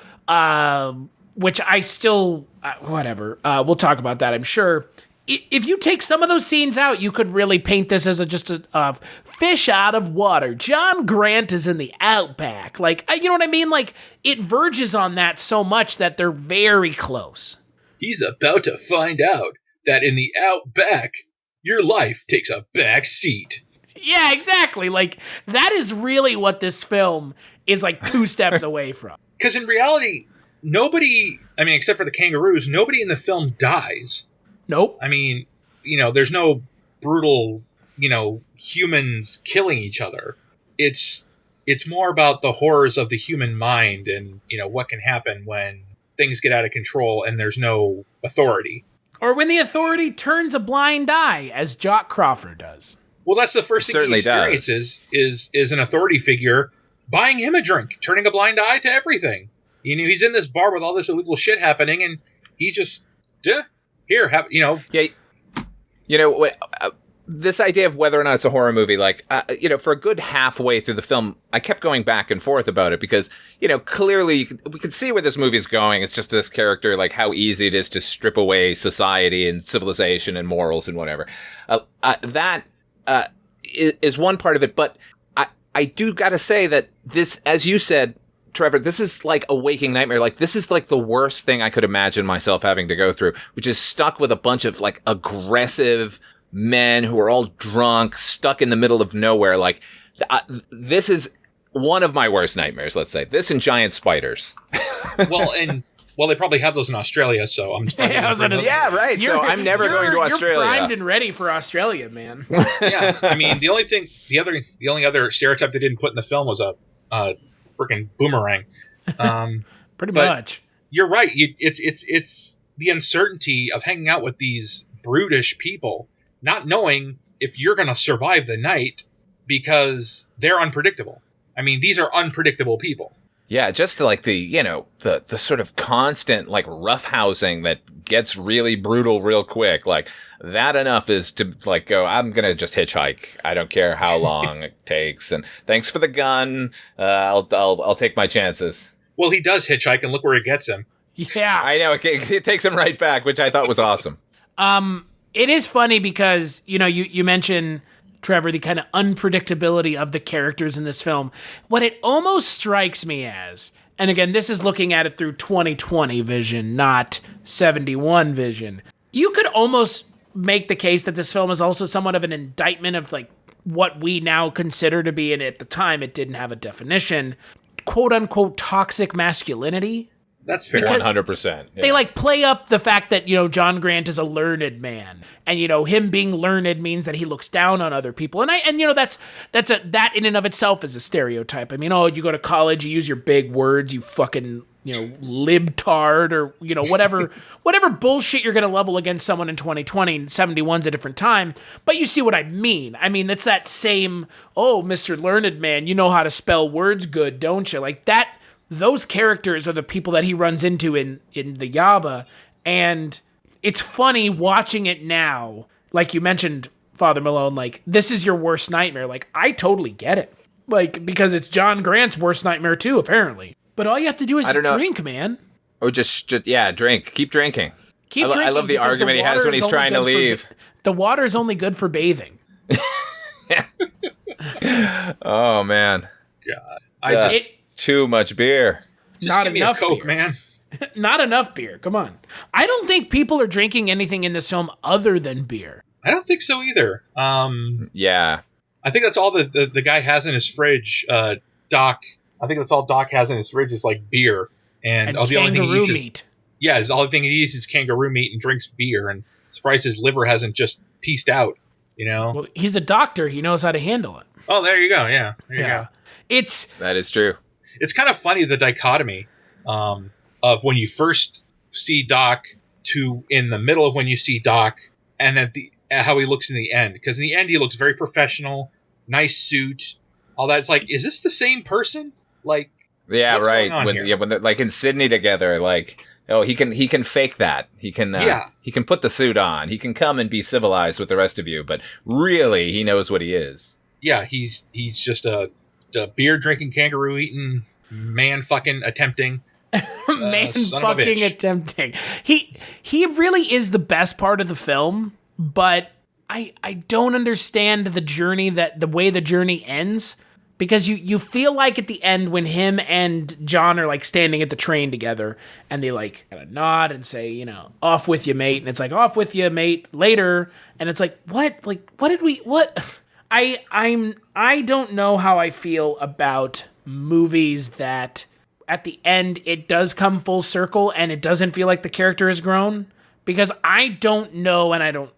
which I still, whatever. We'll talk about that, I'm sure. If you take some of those scenes out, you could really paint this as just a fish out of water. John Grant is in the Outback. You know what I mean? It verges on that so much that they're very close. He's about to find out that in the Outback, your life takes a back seat. Yeah, exactly. That is really what this film is 2 steps away from. Because in reality, nobody, except for the kangaroos, nobody in the film dies. Nope. There's no brutal, humans killing each other. It's more about the horrors of the human mind and, what can happen when things get out of control and there's no authority. Or when the authority turns a blind eye, as Jock Crawford does. Well, that's the first thing he experiences is an authority figure buying him a drink, turning a blind eye to everything. He's in this bar with all this illegal shit happening, and he just, here, Yeah, this idea of whether or not it's a horror movie, for a good halfway through the film, I kept going back and forth about it because, clearly we could see where this movie is going. It's just this character, how easy it is to strip away society and civilization and morals and whatever. That is one part of it, but I do gotta say that this, as you said, Trevor, this is like a waking nightmare. This is the worst thing I could imagine myself having to go through, which is stuck with a bunch of aggressive men who are all drunk, stuck in the middle of nowhere. This is one of my worst nightmares, let's say. This and giant spiders. Well, they probably have those in Australia, so I'm just yeah, right. So I'm never going to Australia. You're primed and ready for Australia, man. Yeah, the only other stereotype they didn't put in the film was a freaking boomerang. Pretty much. You're right. It's the uncertainty of hanging out with these brutish people, not knowing if you're going to survive the night because they're unpredictable. These are unpredictable people. Yeah, just the sort of constant roughhousing that gets really brutal real quick. That enough is to go, I'm going to just hitchhike. I don't care how long it takes. And thanks for the gun. I'll take my chances. Well, he does hitchhike, and look where it gets him. Yeah. I know. It takes him right back, which I thought was awesome. It is funny because, you mentioned, Trevor, the kind of unpredictability of the characters in this film. What it almost strikes me as, and again, this is looking at it through 2020 vision, not 71 vision. You could almost make the case that this film is also somewhat of an indictment of what we now consider to be, and at the time it didn't have a definition, quote unquote toxic masculinity. That's fair. 100%. Yeah. They play up the fact that, John Grant is a learned man, and, him being learned means that he looks down on other people. And that in and of itself is a stereotype. You go to college, you use your big words, you fucking, libtard, or, whatever bullshit you're going to level against someone in 2020. 71's a different time, but you see what I mean. It's that same, oh, Mr. Learned Man, you know how to spell words good, don't you? That. Those characters are the people that he runs into in the Yaba, and it's funny watching it now. Like you mentioned, Father Malone, this is your worst nightmare. I totally get it. Because it's John Grant's worst nightmare too, apparently. But all you have to do is just drink, man. Or just drink. Keep drinking. Keep drinking. I love the argument he has when he's trying to leave. The water is only good for bathing. Oh, man. God. Too much beer. Not give me enough a Coke, beer. man. Not enough beer. Come on. I don't think people are drinking anything in this film other than beer. I don't think so either. Yeah. I think that's all the guy has in his fridge. Doc. I think that's all Doc has in his fridge is like beer and all the only thing he eats meat. Is the only thing he eats is kangaroo meat and drinks beer. And surprised his liver hasn't just pieced out. Well, he's a doctor. He knows how to handle it. Oh, there you go. Yeah, there you go. That is true. It's kind of funny the dichotomy of when you first see Doc to in the middle of when you see Doc, and at how he looks in the end. Because in the end, he looks very professional, nice suit, all that. It's like, is this the same person? Like, yeah, what's right. going on here? When they're like in Sydney together, like, oh, he can fake that. He can put the suit on. He can come and be civilized with the rest of you, but really, he knows what he is. Yeah, he's just a beer drinking, kangaroo eating, man fucking attempting. Man fucking attempting. He really is the best part of the film, but I don't understand the journey, the way the journey ends, because you feel like at the end when him and John are like standing at the train together and they like kind of nod and say, off with you, mate. And it's like, off with you, mate, later. And it's like, what? Like, what did we, what? I don't know how I feel about movies that at the end it does come full circle and it doesn't feel like the character has grown, because I don't know, and I don't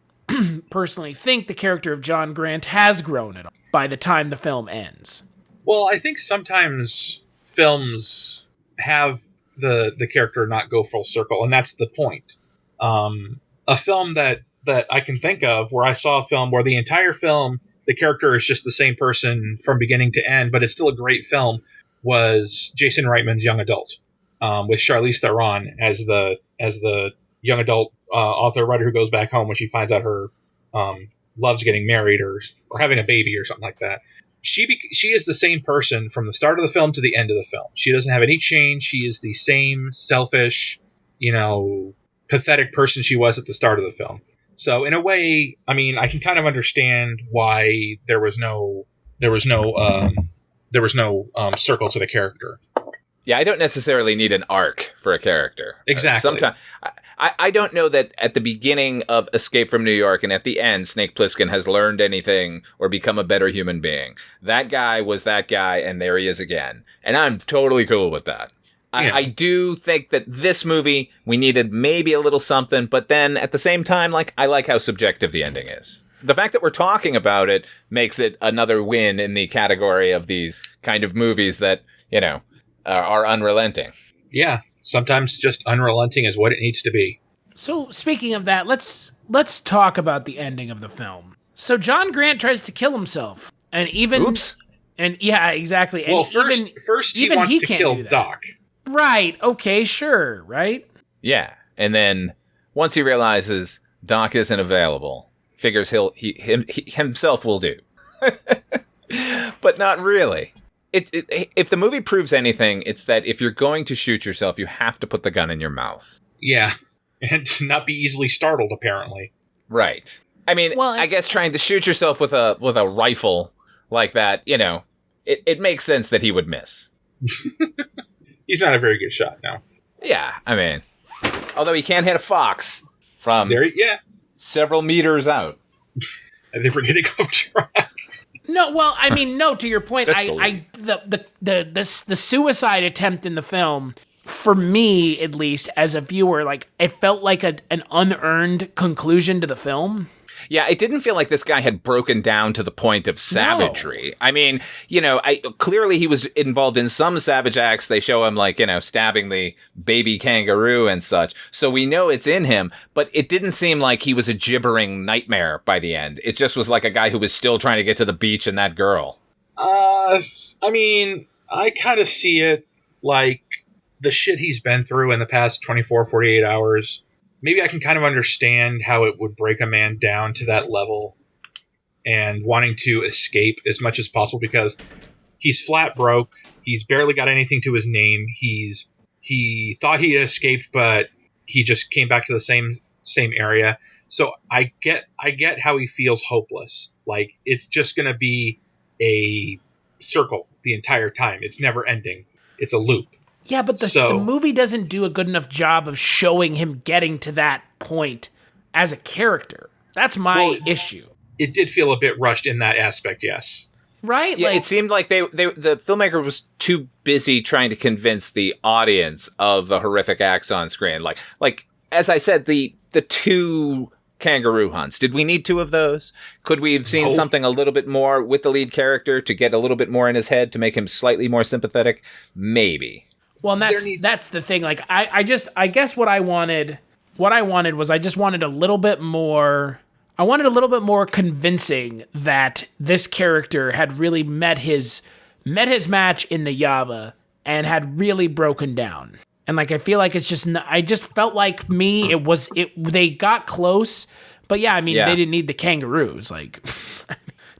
personally think the character of John Grant has grown at all by the time the film ends. Well, I think sometimes films have the character not go full circle, and that's the point. A film that I can think of where I saw a film where the entire film, the character is just the same person from beginning to end, but it's still a great film, was Jason Reitman's Young Adult, with Charlize Theron as the young adult author writer who goes back home when she finds out her loves getting married or having a baby or something like that. She is the same person from the start of the film to the end of the film. She doesn't have any change. She is the same selfish, pathetic person she was at the start of the film. So in a way, I mean, I can kind of understand why there was no circle to the character. Yeah, I don't necessarily need an arc for a character. Exactly. Sometimes I don't know that at the beginning of Escape from New York and at the end, Snake Plissken has learned anything or become a better human being. That guy was that guy, and there he is again. And I'm totally cool with that. Yeah. I do think that this movie, we needed maybe a little something, but then at the same time, I like how subjective the ending is. The fact that we're talking about it makes it another win in the category of these kind of movies that, are unrelenting. Yeah, sometimes just unrelenting is what it needs to be. So speaking of that, let's talk about the ending of the film. So John Grant tries to kill himself, and even oops, and yeah, exactly. Well, and first he wants to kill Doc. Right. Okay. Sure. Right. Yeah, and then once he realizes Doc isn't available, figures he himself will do, but not really. If the movie proves anything, it's that if you're going to shoot yourself, you have to put the gun in your mouth. Yeah, and not be easily startled, apparently. Right. I mean, well, I guess trying to shoot yourself with a rifle like that, it makes sense that he would miss. He's not a very good shot now. Yeah, I mean, although he can hit a fox from several meters out. I think we're getting off track. No, well, I mean, no. To your point, the suicide attempt in the film, for me at least, as a viewer, it felt like an unearned conclusion to the film. Yeah, it didn't feel like this guy had broken down to the point of savagery. No. I mean, clearly he was involved in some savage acts. They show him stabbing the baby kangaroo and such. So we know it's in him, but it didn't seem like he was a gibbering nightmare by the end. It just was like a guy who was still trying to get to the beach and that girl. I mean, I kind of see it like the shit he's been through in the past 24, 48 hours. Maybe I can kind of understand how it would break a man down to that level and wanting to escape as much as possible, because he's flat broke. He's barely got anything to his name. He thought he had escaped, but he just came back to the same area. So I get how he feels hopeless. Like it's just going to be a circle the entire time. It's never ending. It's a loop. Yeah, but the movie doesn't do a good enough job of showing him getting to that point as a character. That's my issue. it did feel a bit rushed in that aspect, yes. Right? Yeah, it seemed like the filmmaker was too busy trying to convince the audience of the horrific acts on screen. Like as I said, the 2 kangaroo hunts. Did we need 2 of those? Could we have seen something a little bit more with the lead character to get a little bit more in his head to make him slightly more sympathetic? Maybe. Well, and that's the thing. Like I guess what I wanted was I just wanted a little bit more. I wanted a little bit more convincing that this character had really met his match in the Yaba and had really broken down. And like I feel like it's just I just felt like they got close, but yeah, I mean they didn't need the kangaroos. Like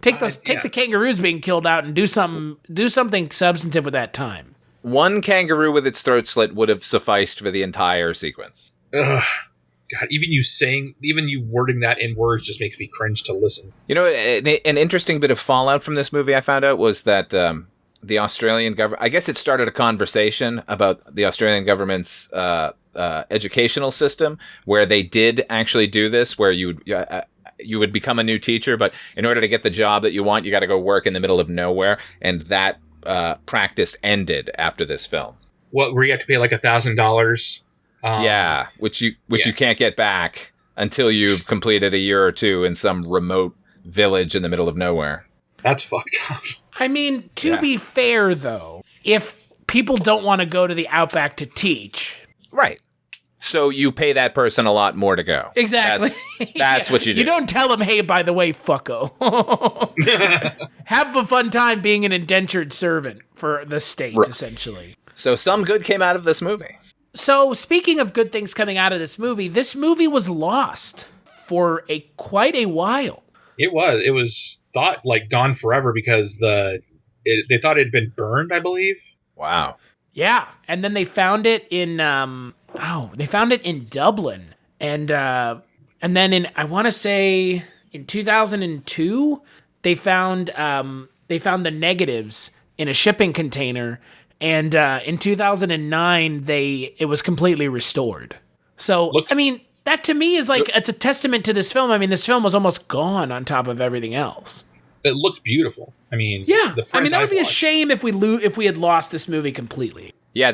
take the kangaroos being killed out and do something substantive with that time. 1 kangaroo with its throat slit would have sufficed for the entire sequence. Ugh. God, even you wording that in words just makes me cringe to listen. You know, an interesting bit of fallout from this movie I found out was that the Australian government, I guess it started a conversation about the Australian government's educational system, where they did actually do this, where you would become a new teacher, but in order to get the job that you want, you got to go work in the middle of nowhere, and that practice ended after this film. What, where you have to pay like $1,000? Which you can't get back until you've completed a year or 2 in some remote village in the middle of nowhere. That's fucked up. I mean, to be fair, though, if people don't want to go to the Outback to teach... Right. So you pay that person a lot more to go. Exactly. That's what you do. You don't tell them, hey, by the way, fucko. Have a fun time being an indentured servant for the state, essentially. So some good came out of this movie. So, speaking of good things coming out of this movie was lost for quite a while. It was thought like gone forever because they thought it had been burned, I believe. Wow. Yeah, and then they found it in Dublin, and then I want to say in 2002 they found the negatives in a shipping container. And in 2009, it was completely restored. So, I mean, that to me is like, it's a testament to this film. I mean, this film was almost gone on top of everything else. It looked beautiful. I mean, yeah. I mean, that would be a shame if we had lost this movie completely. Yeah,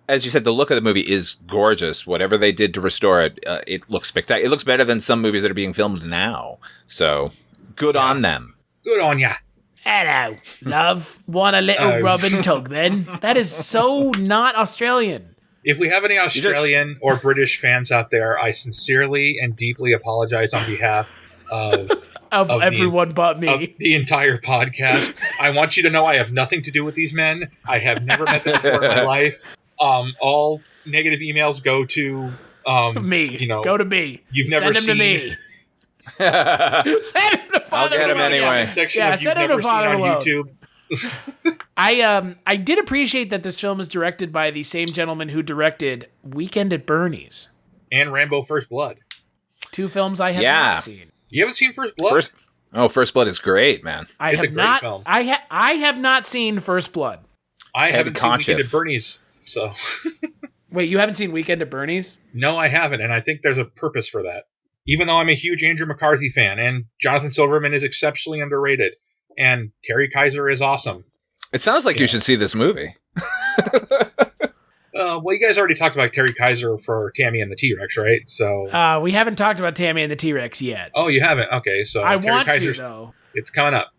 as you said, the look of the movie is gorgeous. Whatever they did to restore it, it looks spectacular. It looks better than some movies that are being filmed now. So, good on them. Good on ya. Hello, love. Want a little rub and tug then? That is so not Australian. If we have any Australian or British fans out there, I sincerely and deeply apologize on behalf of everyone but me. Of the entire podcast. I want you to know I have nothing to do with these men. I have never met them before in my life. All negative emails go to me. You know, go to me. You've never send them seen. To me. Send him to I'll get him anyway. Yeah, send him to Father on Malone. YouTube. I did appreciate that this film is directed by the same gentleman who directed Weekend at Bernie's and Rambo: First Blood. 2 films I have not seen. You haven't seen First Blood? First Blood is great, man. It's a great film. I have not seen First Blood. I haven't seen Weekend at Bernie's. So wait, you haven't seen Weekend at Bernie's? No, I haven't, and I think there's a purpose for that. Even though I'm a huge Andrew McCarthy fan, and Jonathan Silverman is exceptionally underrated, and Terry Kaiser is awesome. It sounds like you should see this movie. Well, you guys already talked about Terry Kaiser for Tammy and the T-Rex, right? So we haven't talked about Tammy and the T-Rex yet. Oh, you haven't? Okay, so I Terry want Kaiser's, to, though. It's coming up.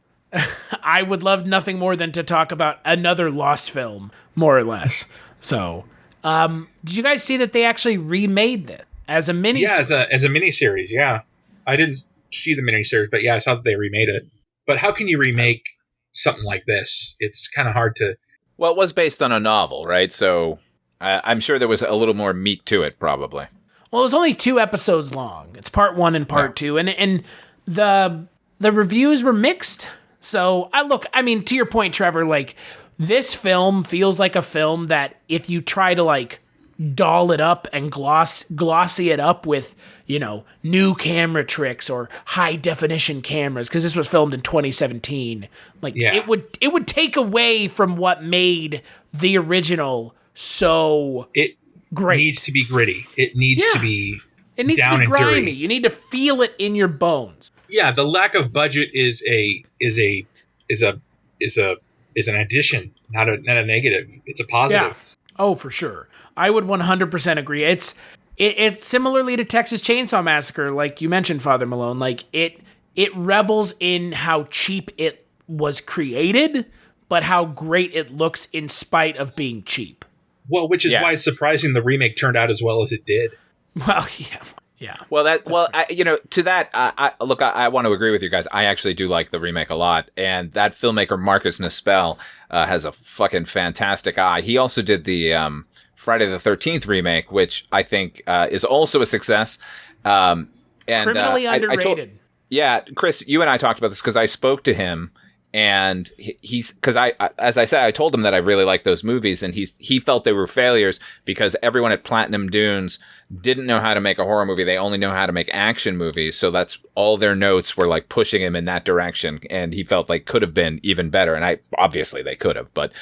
I would love nothing more than to talk about another lost film, more or less. So, did you guys see that they actually remade this as a mini? Yeah, as a miniseries. Yeah, I didn't see the miniseries, but yeah, I saw that they remade it. But how can you remake something like this? It's kind of hard to. Well, it was based on a novel, right? So I'm sure there was a little more meat to it, probably. Well, it was only 2 episodes long. It's part 1 and part 2, and the reviews were mixed. So I mean, to your point, Trevor, like this film feels like a film that if you try to like doll it up and glossy it up with, you know, new camera tricks or high definition cameras, because this was filmed in 2017. Like it would take away from what made the original so it great. Needs to be gritty. It needs to be It needs down to be and grimy. dirty. You need to feel it in your bones. Yeah, the lack of budget is an addition, not a negative. It's a positive. Yeah. Oh, for sure. I would 100% agree. It's similarly to Texas Chainsaw Massacre, like you mentioned, Father Malone. Like it revels in how cheap it was created, but how great it looks in spite of being cheap. Well, which is why it's surprising the remake turned out as well as it did. Well, yeah. Well, to that, I want to agree with you guys. I actually do like the remake a lot, and that filmmaker Marcus Nispel has a fucking fantastic eye. He also did the Friday the 13th remake, which I think is also a success. And criminally underrated. Chris, you and I talked about this because I spoke to him. And he's because as I said, I told him that I really like those movies, and he felt they were failures because everyone at Platinum Dunes didn't know how to make a horror movie. They only know how to make action movies. So that's all their notes were like pushing him in that direction. And he felt like could have been even better. And obviously they could have, but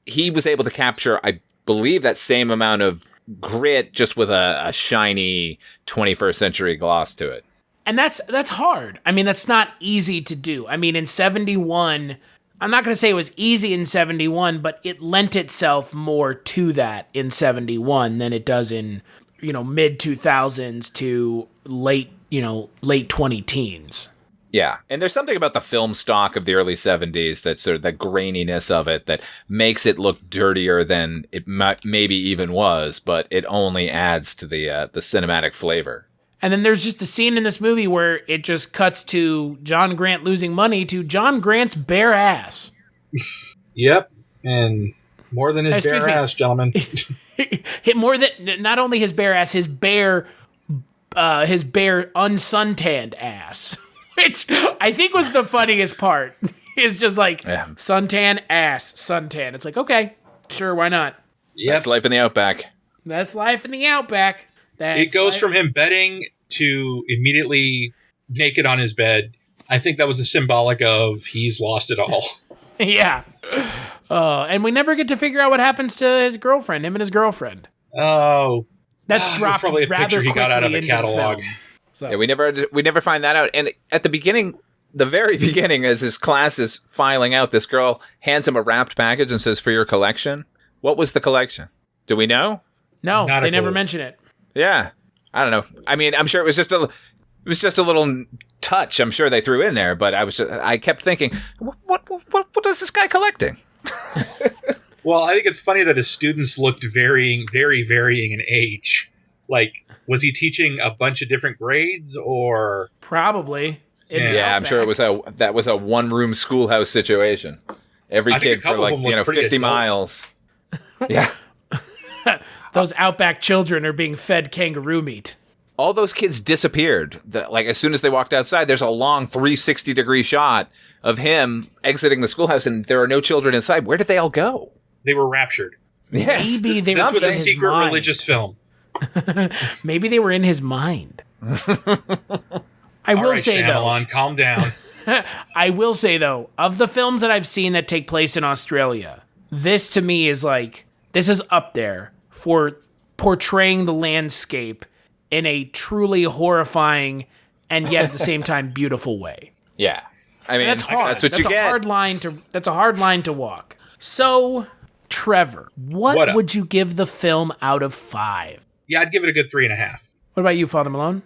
he was able to capture, I believe, that same amount of grit just with a shiny 21st century gloss to it. And that's hard. I mean, that's not easy to do. I mean, in 71, I'm not going to say it was easy in 71, but it lent itself more to that in 71 than it does in, mid 2000s to late 20 teens. Yeah. And there's something about the film stock of the early 70s that sort of the graininess of it that makes it look dirtier than it maybe even was, but it only adds to the cinematic flavor. And then there's just a scene in this movie where it just cuts to John Grant losing money to John Grant's bare ass. Yep. And more than his bare ass, gentlemen. More than not only his bare ass, his bare unsuntanned ass, which I think was the funniest part. Is just like suntan ass, suntan. It's like, okay, sure, why not? Yep. That's life in the Outback. That's life in the Outback. It goes from him bedding to immediately naked on his bed. I think that was a symbolic of he's lost it all. Yeah. And we never get to figure out what happens to his girlfriend, him and his girlfriend. Oh. That's dropped probably a rather picture he got out of the catalog. So. Yeah, we never find that out. And at the beginning, the very beginning, as his class is filing out, this girl hands him a wrapped package and says, "For your collection." What was the collection? Do we know? No, they never mention it. Yeah, I don't know. I mean, I'm sure it was just a little touch. I'm sure they threw in there, but I kept thinking, what is this guy collecting? Well, I think it's funny that his students looked very varying in age. Like, was he teaching a bunch of different grades, or probably? Yeah, I'm sure it was that was a one-room schoolhouse situation. Every kid for 50 miles. Yeah. Those Outback children are being fed kangaroo meat. All those kids disappeared. As soon as they walked outside, there's a long 360-degree shot of him exiting the schoolhouse, and there are no children inside. Where did they all go? They were raptured. Yes. Maybe they were with in a his secret mind. religious film. Maybe they were in his mind. I will say, Shyamalan, calm down. I will say, though, of the films that I've seen that take place in Australia, this to me is this is up there for portraying the landscape in a truly horrifying and yet at the same time beautiful way. Yeah. I mean, that's hard. That's what you get. That's a hard line to walk. So, Trevor, what would you give the film out of 5? Yeah, I'd give it a good 3.5. What about you, Father Malone?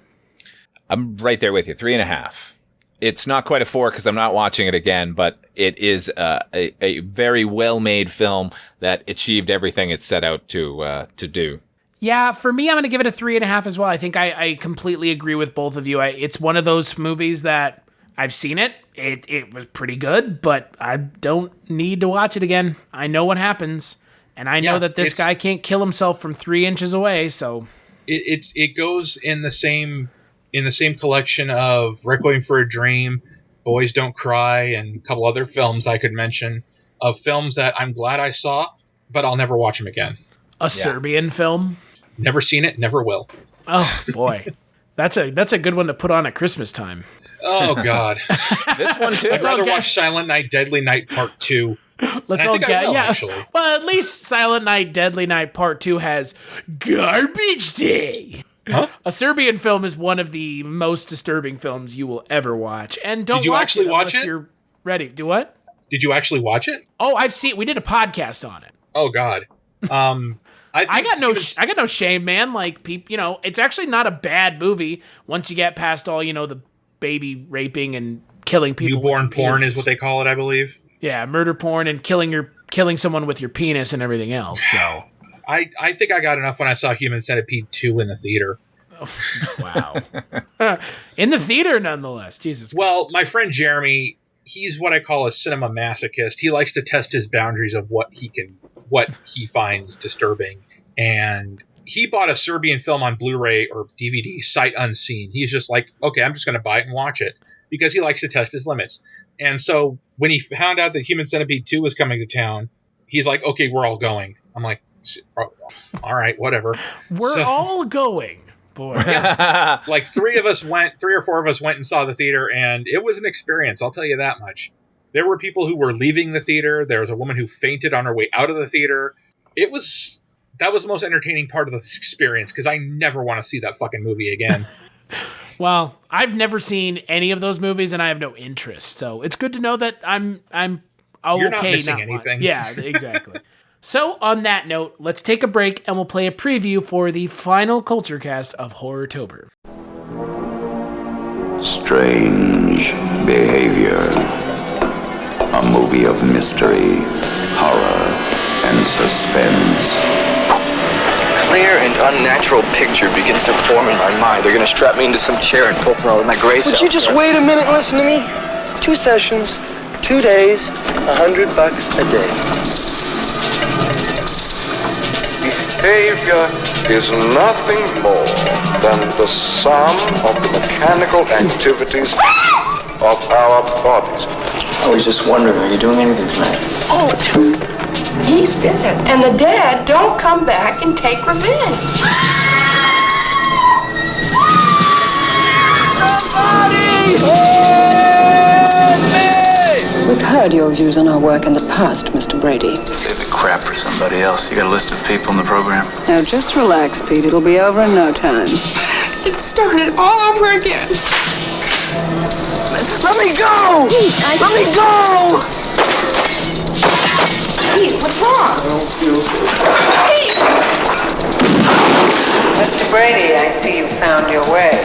I'm right there with you. 3.5. It's not quite a 4 because I'm not watching it again, but it is a very well-made film that achieved everything it set out to do. Yeah, for me, I'm going to give it a 3.5 as well. I think I completely agree with both of you. It's one of those movies that I've seen it. It was pretty good, but I don't need to watch it again. I know what happens, and I know that this guy can't kill himself from 3 inches away. So it goes in the same collection of Requiem for a Dream, Boys Don't Cry, and a couple other films I could mention of films that I'm glad I saw, but I'll never watch them again. A Serbian film. Never seen it, never will. Oh boy, that's a good one to put on at Christmas time. Oh God, this one too. I'd rather watch Silent Night, Deadly Night Part 2 Let's And all I think get I will, yeah. actually. Well, at least Silent Night, Deadly Night Part 2 has Garbage Day. Huh? A Serbian film is one of the most disturbing films you will ever watch. And don't Did you watch actually it watch unless it? you're ready. Do what? Did you actually watch it? Oh, we did a podcast on it. Oh God. I got no shame, man. Like, it's actually not a bad movie once you get past all, the baby raping and killing people. Newborn porn is what they call it, I believe. Yeah, murder porn and killing someone with your penis and everything else. So I think I got enough when I saw Human Centipede 2 in the theater. Oh, wow. In the theater, nonetheless. Jesus Christ. Well, my friend Jeremy, he's what I call a cinema masochist. He likes to test his boundaries of what he finds disturbing. And he bought a Serbian film on Blu-ray or DVD sight unseen. He's just like, okay, I'm just going to buy it and watch it because he likes to test his limits. And so when he found out that Human Centipede 2 was coming to town, he's like, okay, we're all going. I'm like, all right, whatever. We're all going. Boy. Like 3 or 4 of us went and saw the theater, and it was an experience, I'll tell you that much. There were people who were leaving the theater. There was a woman who fainted on her way out of the theater. That was the most entertaining part of the experience, because I never want to see that fucking movie again. Well, I've never seen any of those movies, and I have no interest. So it's good to know that I'm okay. You're not missing anything. Yeah, exactly. So on that note, let's take a break, and we'll play a preview for the final Kulturecast of Horrortober. Strange Behavior. A movie of mystery, horror, and suspense. Clear and unnatural picture begins to form in my mind. They're going to strap me into some chair and pull me out of my gray cell. Would you just wait a minute and listen to me? 2 sessions, 2 days, $100 a day. Behavior is nothing more than the sum of the mechanical activities of our bodies. I was just wondering, are you doing anything tonight? Oh, he's dead. And the dead don't come back and take revenge. Somebody help me! We've heard your views on our work in the past, Mr. Brady. Save the crap for somebody else. You got a list of people in the program? Now just relax, Pete. It'll be over in no time. It started all over again. Let me go! Let me go! Pete, what's wrong? I don't feel so. Pete! Mr. Brady, I see you found your way.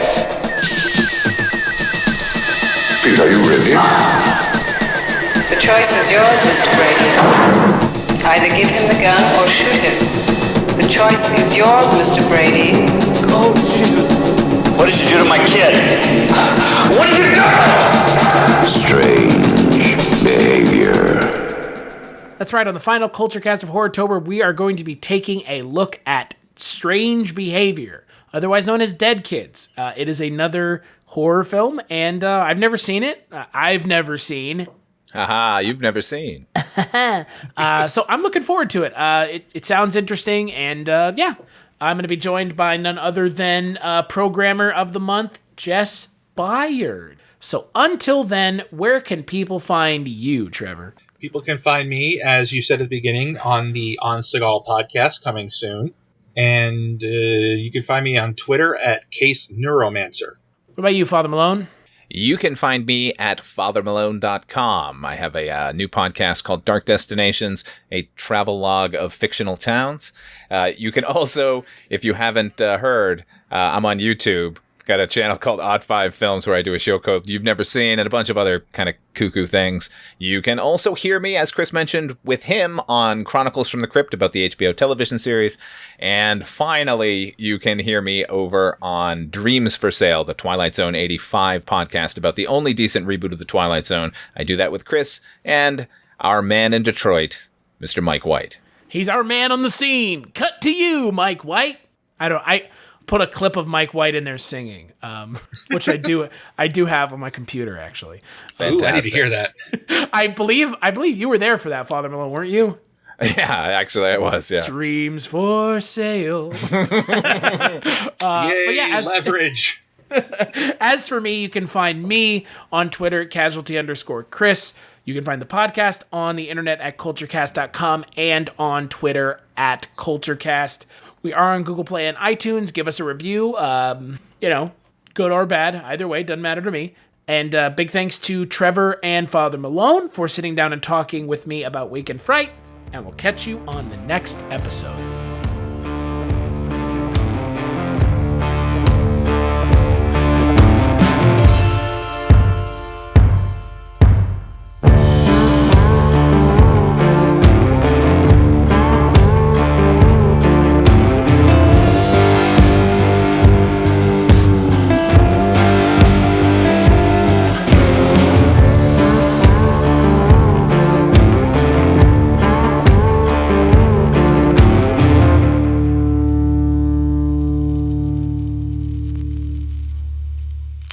Pete, are you ready? The choice is yours, Mr. Brady. Either give him the gun or shoot him. The choice is yours, Mr. Brady. Oh, Jesus. What did you do to my kid? What did you do? Strange Behavior. That's right. On the final Kulturecast of Horrortober, we are going to be taking a look at Strange Behavior, otherwise known as Dead Kids. It is another horror film, and I've never seen it. I've never seen. Haha, you've never seen. So I'm looking forward to it. It sounds interesting, and yeah. I'm going to be joined by none other than Programmer of the Month, Jess Byard. So until then, where can people find you, Trevor? People can find me, as you said at the beginning, on the On Seagal podcast coming soon. And you can find me on Twitter at Case Neuromancer. What about you, Father Malone? You can find me at fathermalone.com. I have a new podcast called Dark Destinations, a travel log of fictional towns. You can also, if you haven't heard, I'm on YouTube. Got a channel called Odd 5 Films where I do a show called You've Never Seen and a bunch of other kind of cuckoo things. You can also hear me, as Chris mentioned, with him on Chronicles from the Crypt about the HBO television series. And finally, you can hear me over on Dreams for Sale, the Twilight Zone 85 podcast about the only decent reboot of the Twilight Zone. I do that with Chris and our man in Detroit, Mr. Mike White. He's our man on the scene. Cut to you, Mike White. I put a clip of Mike White in there singing, which I do have on my computer, actually. Ooh, I need to hear that. I believe you were there for that, Father Malone, weren't you? Yeah, actually I was, yeah. Dreams for sale. Yay, leverage. As for me, you can find me on Twitter at casualty_Chris. You can find the podcast on the internet at Kulturecast.com and on Twitter at Kulturecast. We are on Google Play and iTunes. Give us a review. Good or bad. Either way, doesn't matter to me. And big thanks to Trevor and Father Malone for sitting down and talking with me about Wake and Fright. And we'll catch you on the next episode.